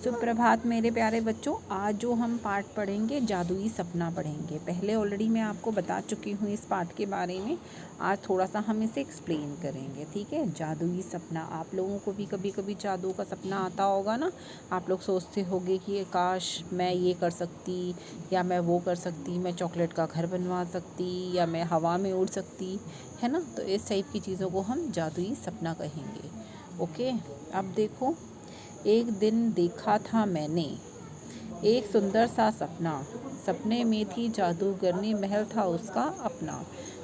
सुप्रभात मेरे प्यारे बच्चों। आज जो हम पाठ पढ़ेंगे जादुई सपना पढ़ेंगे। पहले ऑलरेडी मैं आपको बता चुकी हूँ इस पाठ के बारे में। आज थोड़ा सा हम इसे एक्सप्लेन करेंगे, ठीक है। जादुई सपना, आप लोगों को भी कभी कभी जादू का सपना आता होगा ना। आप लोग सोचते होंगे कि काश मैं ये कर सकती या मैं वो कर सकती, मैं चॉकलेट का घर बनवा सकती या मैं हवा में उड़ सकती, है ना। तो इस टाइप की चीज़ों को हम जादुई सपना कहेंगे। ओके, अब देखो, एक दिन देखा था मैंने एक सुंदर सा सपना। सपने में थी जादूगरनी, महल था उसका अपना।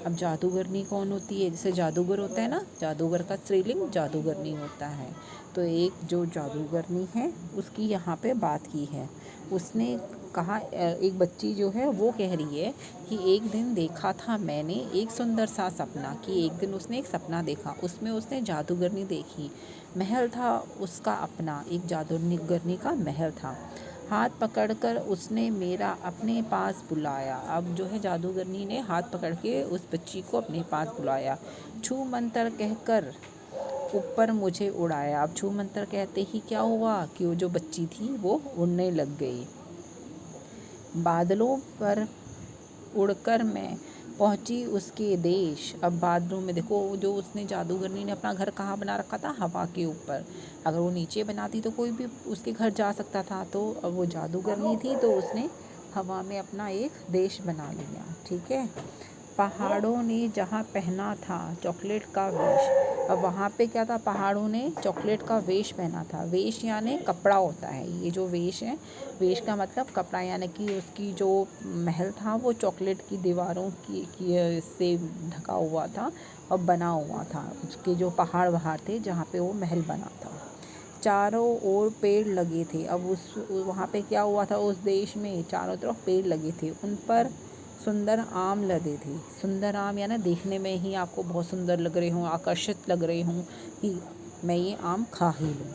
अब जादूगरनी कौन होती है? जैसे जादूगर होता है ना, जादूगर का स्त्रीलिंग जादूगरनी होता है। तो एक जो जादूगरनी है उसकी यहाँ पे बात की है। उसने कहा, एक बच्ची जो है वो कह रही है कि एक दिन देखा था मैंने एक सुंदर सा सपना, कि एक दिन उसने एक सपना देखा, उसमें उसने जादूगरनी देखी। महल था उसका अपना, एक जादूगरनी का महल था। हाथ पकड़कर उसने मेरा अपने पास बुलाया। अब जो है जादूगरनी ने हाथ पकड़ के उस बच्ची को अपने पास बुलाया। छू मंतर कहकर ऊपर मुझे उड़ाया। अब छू मंतर कहते ही क्या हुआ कि वो जो बच्ची थी वो उड़ने लग गई। बादलों पर उड़कर मैं पहुंची उसके देश। अब बादलों में देखो, जो उसने जादूगरनी ने अपना घर कहाँ बना रखा था? हवा के ऊपर। अगर वो नीचे बनाती तो कोई भी उसके घर जा सकता था। तो अब वो जादूगरनी थी तो उसने हवा में अपना एक देश बना लिया, ठीक है। पहाड़ों ने जहाँ पहना था चॉकलेट का वेश। अब वहाँ पे क्या था? पहाड़ों ने चॉकलेट का वेश पहना था। वेश यानी कपड़ा होता है। ये जो वेश है, वेश का मतलब कपड़ा, यानी कि उसकी जो महल था वो चॉकलेट की दीवारों की से ढका हुआ था और बना हुआ था। उसके जो पहाड़ वहाड़ थे जहाँ पे वो महल बना था। चारों ओर पेड़ लगे थे। अब उस वहाँ पे क्या हुआ था? उस देश में चारों तरफ पेड़ लगे थे, उन पर सुंदर आम लगे थे। सुंदर आम यानी देखने में ही आपको बहुत सुंदर लग रहे हों, आकर्षित लग रहे हों कि मैं ये आम खा ही लूँ।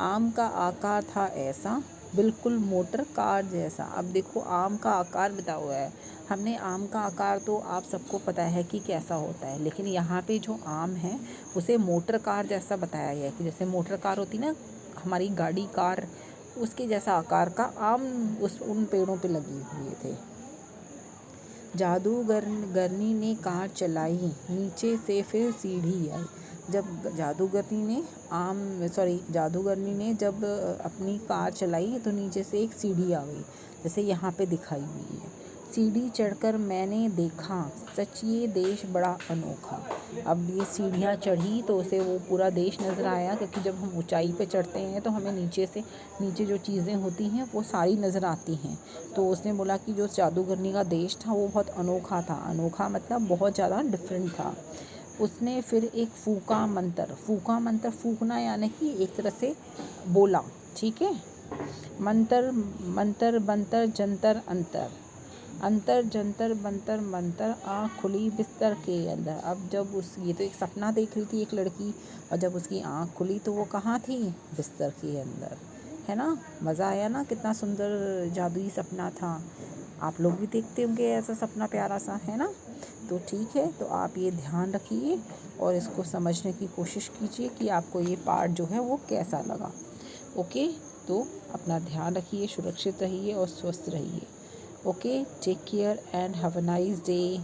आम का आकार था ऐसा, बिल्कुल मोटर कार जैसा। अब देखो, आम का आकार बताया हुआ है। हमने आम का आकार तो आप सबको पता है कि कैसा होता है, लेकिन यहाँ पे जो आम है उसे मोटर कार जैसा बताया गया है कि जैसे मोटर कार होती ना, हमारी गाड़ी कार, उसके जैसा आकार का आम उन पेड़ों पे लगे हुए थे। जादूगरनी ने कार चलाई, नीचे से फिर सीढ़ी आई। जब जादूगरनी ने जब अपनी कार चलाई तो नीचे से एक सीढ़ी आ गई, जैसे यहाँ पे दिखाई हुई है। सीढ़ी चढ़कर मैंने देखा, सच ये देश बड़ा अनोखा। अब ये सीढ़ियाँ चढ़ी तो उसे वो पूरा देश नज़र आया, क्योंकि जब हम ऊंचाई पे चढ़ते हैं तो हमें नीचे जो चीज़ें होती हैं वो सारी नज़र आती हैं। तो उसने बोला कि जो जादूगरनी का देश था वो बहुत अनोखा था। अनोखा मतलब बहुत ज़्यादा डिफरेंट था। उसने फिर एक फूका मंत्र फूकना यानी कि एक तरह से बोला, ठीक है। मंतर मंतर बंतर जंतर अंतर, अंतर जंतर बंतर मंतर, आँख खुली बिस्तर के अंदर। अब जब ये तो एक सपना देख रही थी एक लड़की, और जब उसकी आँख खुली तो वो कहाँ थी? बिस्तर के अंदर, है ना। मज़ा आया ना? कितना सुंदर जादुई सपना था। आप लोग भी देखते होंगे ऐसा सपना प्यारा सा, है ना। तो ठीक है, तो आप ये ध्यान रखिए और इसको समझने की कोशिश कीजिए कि आपको ये पाठ जो है वो कैसा लगा। ओके, तो अपना ध्यान रखिए, सुरक्षित रहिए और स्वस्थ रहिए। Okay, take care and have a nice day.